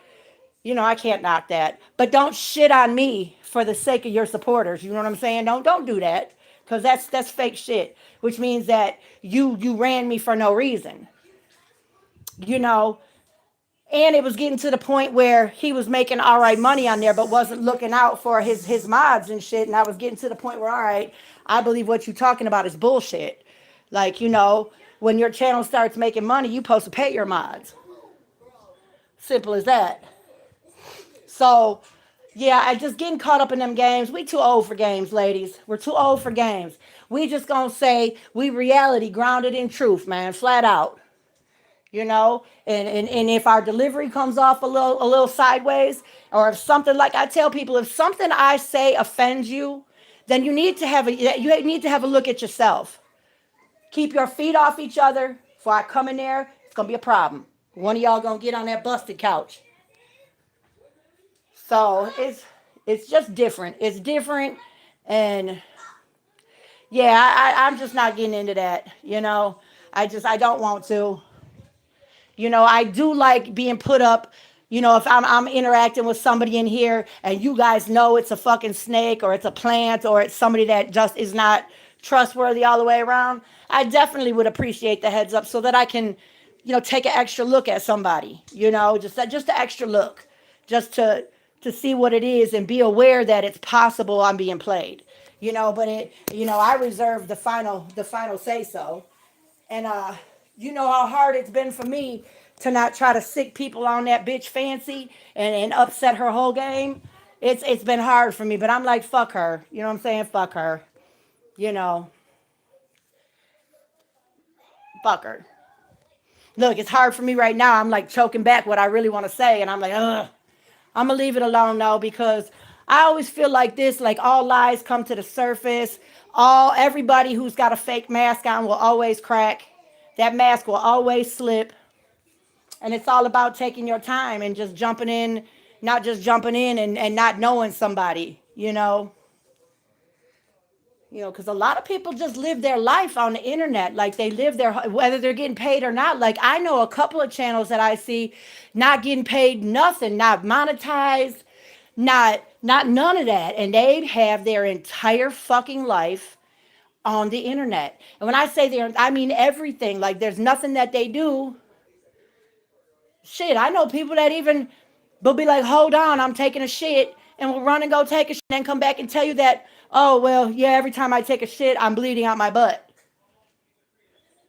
I can't knock that. But don't shit on me for the sake of your supporters. You know what I'm saying? Don't do that, because that's fake shit, which means that you ran me for no reason. You know, and it was getting to the point where he was making all right money on there, but wasn't looking out for his mods and shit. And I was getting to the point where, all right, I believe what you're talking about is bullshit. Like, when your channel starts making money, you supposed to pay your mods. Simple as that. So, yeah, I just getting caught up in them games. We too old for games, ladies. We're too old for games. We just gonna say we reality grounded in truth, man, flat out. And if our delivery comes off a little sideways, or if something, like I tell people, if something I say offends you, then you need to have a look at yourself. Keep your feet off each other. Before I come in there, it's gonna be a problem. One of y'all gonna get on that busted couch. So it's just different. It's different, and yeah, I'm just not getting into that. I don't want to. I do like being put up. If I'm interacting with somebody in here and you guys know it's a fucking snake or it's a plant or it's somebody that just is not trustworthy all the way around, I definitely would appreciate the heads up so that I can, take an extra look at somebody. Just an extra look, just to see what it is and be aware that it's possible I'm being played. But I reserve the final say so. And you know how hard it's been for me to not try to sick people on that bitch fancy and upset her whole game. It's been hard for me, but I'm like, fuck her. You know what I'm saying? Fuck her. You know, fuck her. Look, it's hard for me right now. I'm like choking back what I really want to say, and I'm like, ugh. I'm gonna leave it alone now, because I always feel like this, like all lies come to the surface. Everybody who's got a fake mask on will always crack. That mask will always slip. And it's all about taking your time and just jumping in, not just jumping in and not knowing somebody, because a lot of people just live their life on the internet. Like they live whether they're getting paid or not. Like I know a couple of channels that I see not getting paid nothing, not monetized, not none of that. And they have their entire fucking life on the internet. And when I say I mean everything. Like there's nothing that they do. Shit, I know people that even will be like, hold on, I'm taking a shit, and will run and go take a shit and then come back and tell you that, oh, well, yeah, every time I take a shit, I'm bleeding out my butt.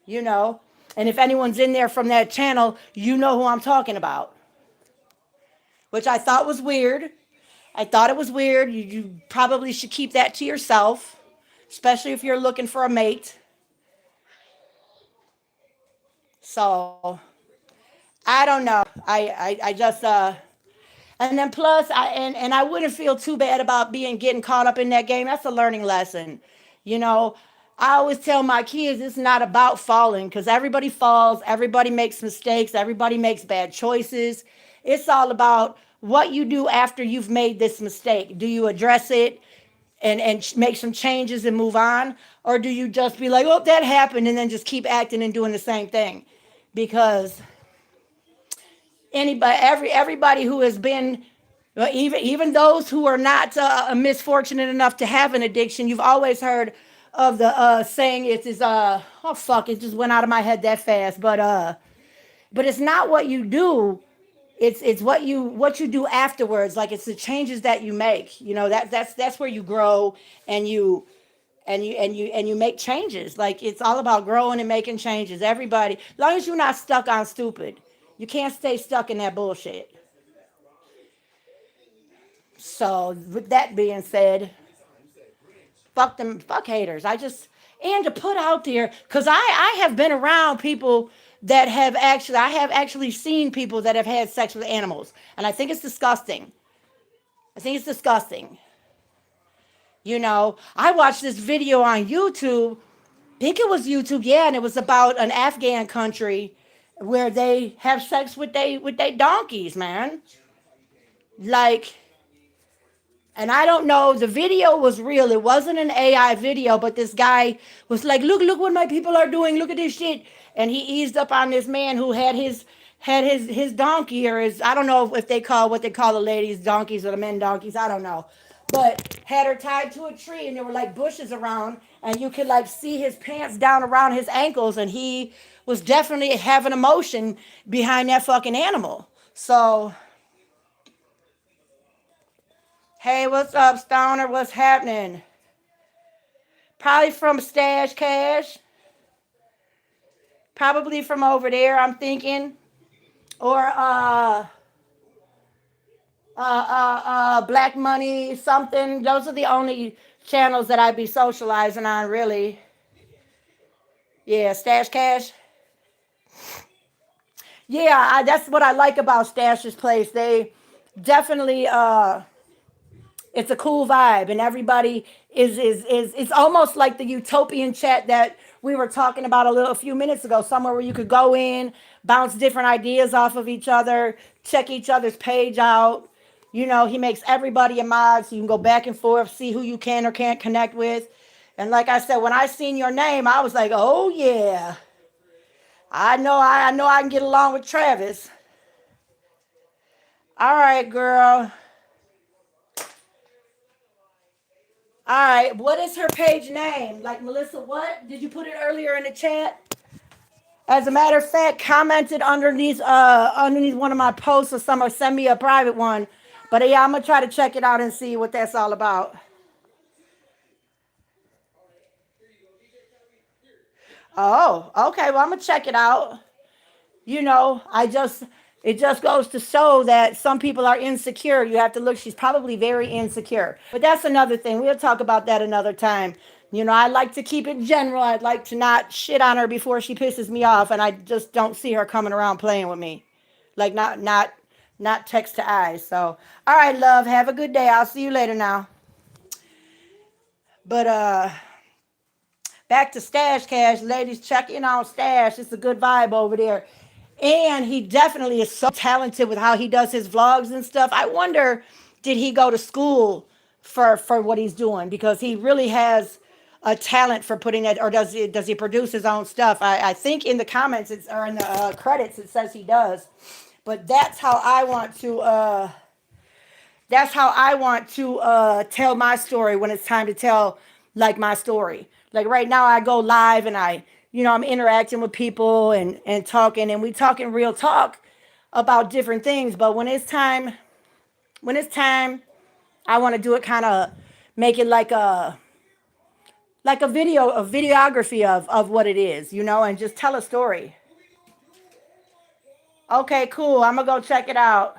You know? And if anyone's in there from that channel, you know who I'm talking about. Which I thought was weird. I thought it was weird. You probably should keep that to yourself, especially if you're looking for a mate. So, I don't know. I just, and then plus, and I wouldn't feel too bad about getting caught up in that game. That's a learning lesson. You know, I always tell my kids it's not about falling, because everybody falls, everybody makes mistakes, everybody makes bad choices. It's all about what you do after you've made this mistake. Do you address it and make some changes and move on? Or do you just be like, oh, that happened, and then just keep acting and doing the same thing? Because everybody who has been, well, even those who are not misfortunate enough to have an addiction, you've always heard of the saying, it is oh fuck, it just went out of my head that fast. But it's not what you do, it's what you do afterwards. Like it's the changes that you make. That's where you grow, and you make changes. Like it's all about growing and making changes. Everybody, as long as you're not stuck on stupid, you can't stay stuck in that bullshit. So with that being said, fuck them, fuck haters. And to put out there, because I have been around people that have actually, I have actually seen people that have had sex with animals. And I think it's disgusting. I think it's disgusting. I watched this video on YouTube. I think it was YouTube, yeah, and it was about an Afghan country where they have sex with they donkeys, man. Like, and I don't know, the video was real. It wasn't an AI video, but this guy was like, look what my people are doing. Look at this shit. And he eased up on this man who had his donkey, or his, I don't know if they call what they call the ladies donkeys or the men donkeys, I don't know. But had her tied to a tree, and there were like bushes around, and you could like see his pants down around his ankles, and he was definitely having emotion behind that fucking animal. So, hey, what's up, Stoner? What's happening? Probably from Stash Cash. Probably from over there, I'm thinking. Or Black Money, something. Those are the only channels that I'd be socializing on, really. Yeah, Stash Cash. Yeah, that's what I like about Stash's place. They definitely it's a cool vibe, and everybody is it's almost like the utopian chat that we were talking about a few minutes ago, somewhere where you could go in, bounce different ideas off of each other, check each other's page out. He makes everybody a mod, so you can go back and forth, see who you can or can't connect with. And like I said, when I seen your name, I was like, oh yeah, I know I can get along with Travis. All right, girl. All right, what is her page name? Like, Melissa, what? Did you put it earlier in the chat? As a matter of fact, commented underneath one of my posts, or someone send me a private one. But yeah, I'm gonna try to check it out and see what that's all about. Oh, okay. Well, I'm gonna check it out. I just it just goes to show that some people are insecure. You have to look. She's probably very insecure. But that's another thing. We'll talk about that another time. I like to keep it general. I'd like to not shit on her before she pisses me off, and I just don't see her coming around playing with me, like not text to eyes. So, all right, love. Have a good day. I'll see you later now. But back to Stash Cash, ladies. Check in on Stash. It's a good vibe over there. And he definitely is so talented with how he does his vlogs and stuff. I wonder, did he go to school for what he's doing? Because he really has a talent for putting it, or does he produce his own stuff? I think in the comments, or in the credits, it says he does. But that's how I want to tell my story when it's time to tell like my story. Like right now, I go live, and I'm interacting with people and talking, and we talking real talk about different things. But when it's time, I want to do it kind of, make it like a videography of what it is, and just tell a story. Okay, cool. I'm gonna go check it out.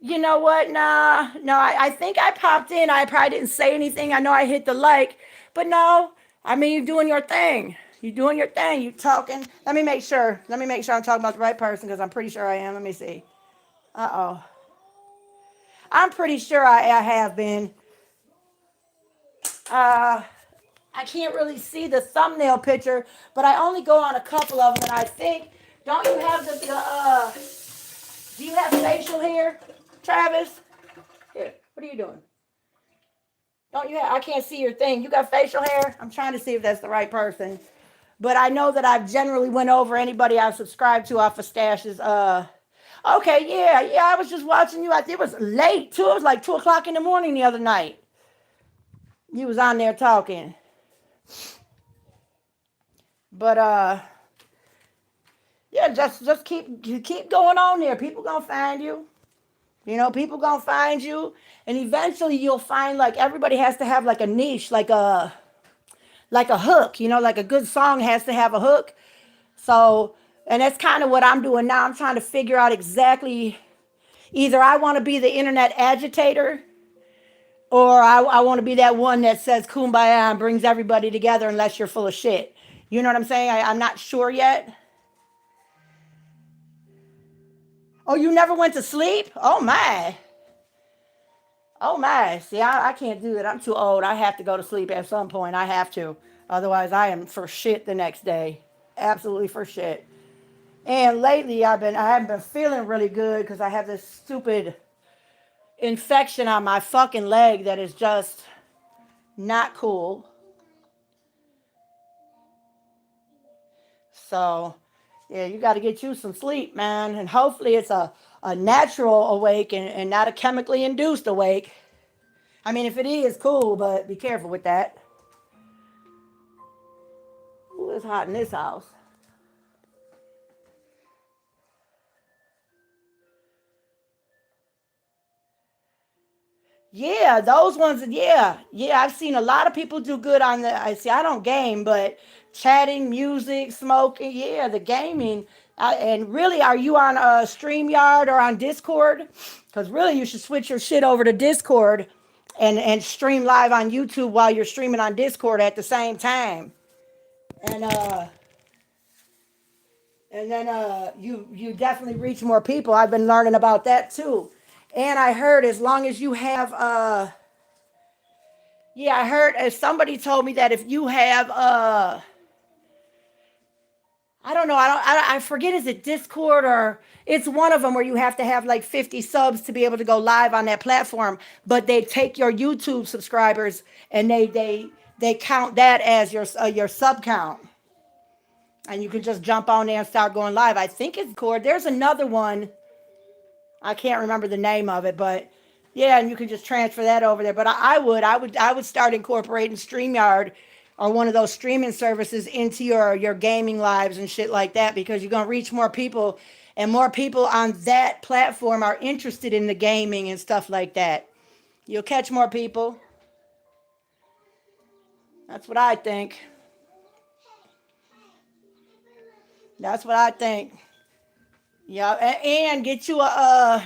You know what? Nah, no, I think I popped in. I probably didn't say anything. I know I hit the like, but no, I mean, you're doing your thing. You're doing your thing. You talking. Let me make sure. I'm talking about the right person, because I'm pretty sure I am. Let me see. Uh-oh. I'm pretty sure I have been. Uh, I can't really see the thumbnail picture, but I only go on a couple of them, and I think, don't you have do you have facial hair, Travis? Here, what are you doing? Don't you have, I can't see your thing. You got facial hair? I'm trying to see if that's the right person. But I know that I've generally went over anybody I've subscribed to off of Stash's. Okay, yeah, I was just watching you. It was late, too. It was like 2 o'clock in the morning the other night. You was on there talking. But, yeah, just keep going on there. People gonna find you. People gonna find you, and eventually you'll find, like, everybody has to have like a niche, like a hook. Like a good song has to have a hook. So, and that's kind of what I'm doing now. I'm trying to figure out exactly, either I want to be the internet agitator, or I want to be that one that says kumbaya and brings everybody together unless you're full of shit. You know what I'm saying? I'm not sure yet. Oh, you never went to sleep? Oh my. Oh my. See, I can't do that. I'm too old. I have to go to sleep at some point. I have to. Otherwise, I am for shit the next day. Absolutely for shit. And lately, I haven't been feeling really good because I have this stupid infection on my fucking leg that is just not cool. So, yeah, you got to get you some sleep, man. And hopefully it's a natural awake and not a chemically induced awake. I mean, if it is, cool, but be careful with that. Ooh, it's hot in this house. Yeah, those ones. Yeah, yeah. I've seen a lot of people do good on the. I see. I don't game, but chatting, music, smoking. Yeah, the gaming. And really, are you on a StreamYard or on Discord? Because really, you should switch your shit over to Discord, and stream live on YouTube while you're streaming on Discord at the same time. And you definitely reach more people. I've been learning about that too. And I heard as long as you have yeah, I heard somebody told me that if you have I don't know, I forget, is it Discord or it's one of them where you have to have like 50 subs to be able to go live on that platform, but they take your YouTube subscribers and they count that as your sub count. And you can just jump on there and start going live. I think it's Discord. There's another one. I can't remember the name of it, but yeah, and you can just transfer that over there. But I would start incorporating StreamYard or one of those streaming services into your gaming lives and shit like that, because you're gonna reach more people, and more people on that platform are interested in the gaming and stuff like that. You'll catch more people. That's what I think. That's what I think. Yeah, and get you a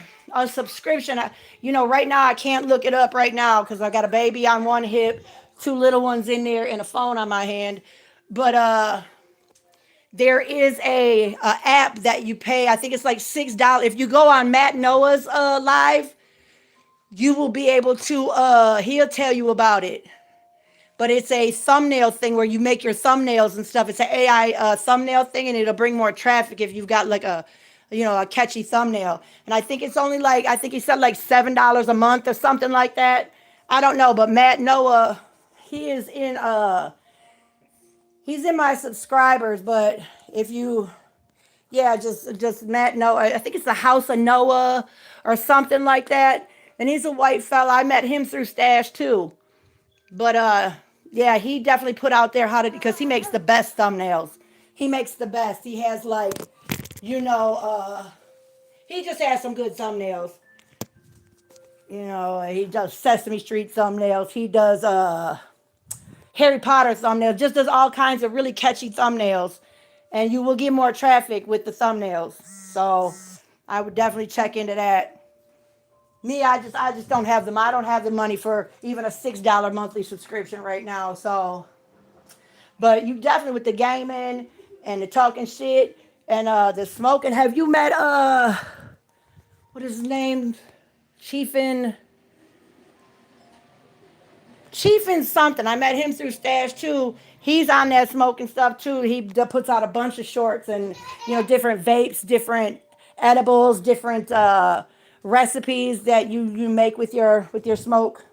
subscription. Right now I can't look it up right now because I got a baby on one hip, two little ones in there, and a phone on my hand. But there is a app that you pay. I think it's like $6. If you go on Matt Noah's live, you will be able to. He'll tell you about it. But it's a thumbnail thing where you make your thumbnails and stuff. It's an AI thumbnail thing, and it'll bring more traffic if you've got like a catchy thumbnail. And I think it's only like, I think he said like $7 a month or something like that. I don't know, but Matt Noah, he is in he's in my subscribers. But if you, yeah, just Matt Noah. I think it's the House of Noah or something like that. And he's a white fella. I met him through Stash too. But yeah, he definitely put out there how to, because he makes the best thumbnails. He makes the best. He has like, you know, he just has some good thumbnails. He does Sesame Street thumbnails. He does Harry Potter thumbnails. Just does all kinds of really catchy thumbnails, and you will get more traffic with the thumbnails. So I would definitely check into that. Me, I just don't have I don't have the money for even a $6 monthly subscription right now. So, but you definitely, with the gaming and the talking shit and the smoking. Have you met what is his name? Chiefin Chiefin something. I met him through Stash too. He's on that smoking stuff too. He puts out a bunch of shorts and different vapes, different edibles, different recipes that you make with your smoke.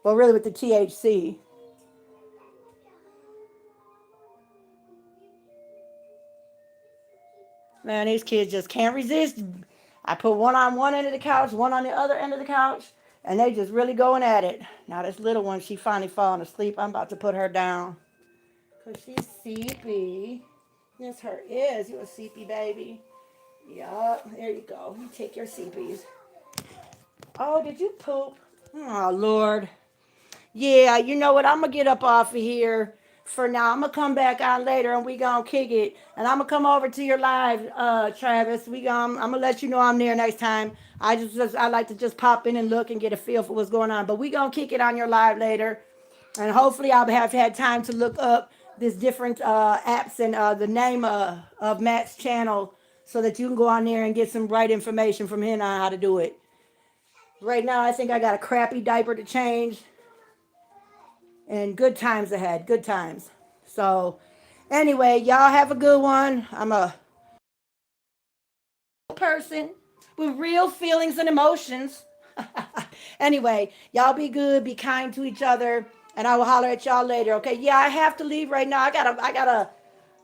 Well, really with the THC. Man, these kids just can't resist. I put one on one end of the couch, one on the other end of the couch, and they just really going at it. Now this little one, she finally falling asleep. I'm about to put her down because she's sleepy. Yes, her is. You a sleepy baby. Yup. There you go. You take your CPs. Oh, did you poop? Oh, Lord. Yeah, you know what? I'm going to get up off of here for now. I'm going to come back on later and we going to kick it. And I'm going to come over to your live, Travis. I'm going to let you know I'm there next time. I like to just pop in and look and get a feel for what's going on. But we going to kick it on your live later. And hopefully I'll have had time to look up this different apps and the name of Matt's channel so that you can go on there and get some right information from him on how to do it. Right now, I think I got a crappy diaper to change and good times ahead. Good times. So, anyway, y'all have a good one. I'm a person with real feelings and emotions. Anyway, y'all be good, be kind to each other, and I will holler at y'all later. Okay? Yeah, I have to leave right now. I got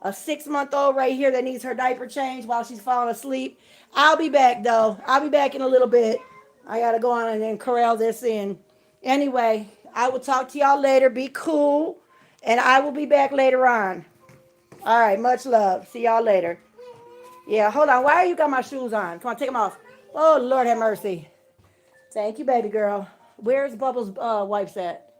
a 6 month old right here that needs her diaper changed while she's falling asleep. I'll be back though. I'll be back in a little bit. I gotta go on and then corral this in. Anyway, I will talk to y'all later. Be cool, and I will be back later on. All right, much love. See y'all later. Yeah, hold on. Why you got my shoes on? Come on, take them off. Oh, Lord have mercy. Thank you, baby girl. Where's Bubbles' wipes at?